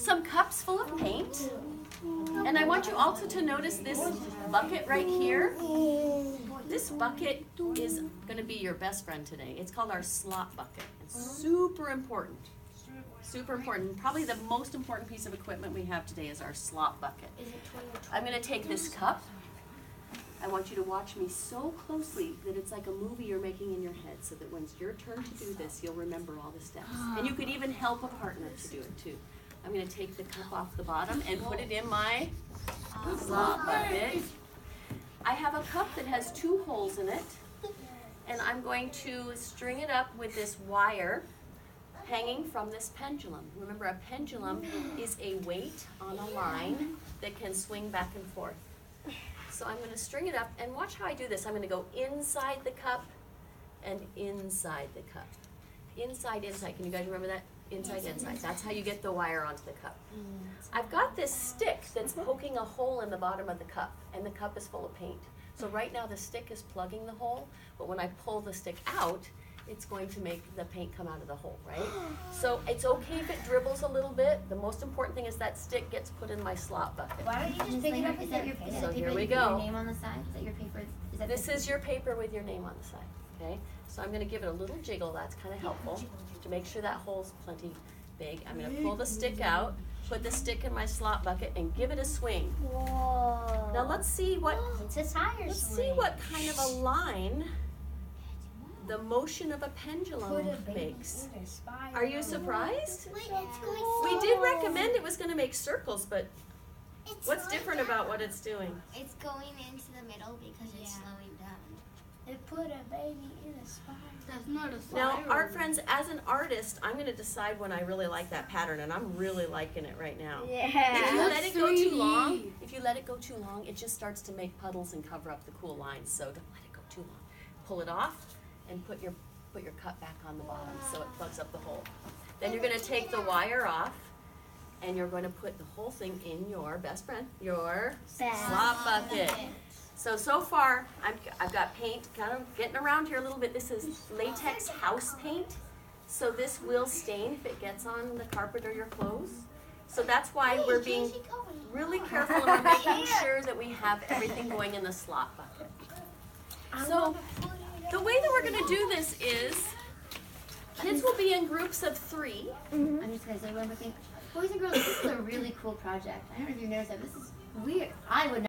some cups full of paint. And I want you also to notice this bucket right here. This bucket is going to be your best friend today. It's called our slop bucket. It's super important. Super important. Probably the most important piece of equipment we have today is our slop bucket. I'm going to take this cup. I want you to watch me so closely that it's like a movie you're making in your head, so that when it's your turn to do this, you'll remember all the steps. And you could even help a partner to do it too. I'm going to take the cup off the bottom and put it in my slop bucket. I have a cup that has 2 holes in it, and I'm going to string it up with this wire hanging from this pendulum. Remember, a pendulum is a weight on a line that can swing back and forth. So I'm going to string it up, and watch how I do this. I'm going to go inside the cup and inside the cup. Inside, inside. Can you guys remember that? Inside, inside. That's how you get the wire onto the cup. I've got this stick that's poking a hole in the bottom of the cup, and the cup is full of paint. So right now the stick is plugging the hole, but when I pull the stick out, it's going to make the paint come out of the hole, right? So it's okay if it dribbles a little bit. The most important thing is that stick gets put in my slop bucket. Why don't you just pick it up? Is that your So here we with go. your name on the side? Is that your paper? This is your paper with your name on the side, okay? So I'm going to give it a little jiggle. That's kind of helpful to make sure that hole's plenty big. I'm going to pull the stick out, put the stick in my slop bucket, and give it a swing. Whoa. Now let's see what It's a tire see what kind of a line the motion of a pendulum makes. Are you surprised? We did recommend it was going to make circles, but what's different about what it's doing? It's going into the middle because it's slowing down. It put a baby in a spiral. That's not a spiral. Now, art friends, as an artist, I'm going to decide when I really like that pattern, and I'm really liking it right now. If you let it go too long, it just starts to make puddles and cover up the cool lines. So don't let it go too long. Pull it off and put your cup back on the bottom so it plugs up the hole. Then you're going to take the wire off, and you're going to put the whole thing in your best friend, your slop bucket. So far, I've got paint kind of getting around here a little bit. This is latex house paint, so this will stain if it gets on the carpet or your clothes. So that's why we're being really careful and we're making sure that we have everything going in the slop bucket. So the way that we're going to do this is, kids will be in groups of 3. I'm just going to say one more thing. Boys and girls, this is a really cool project. I don't know if you noticed that. This is weird. I would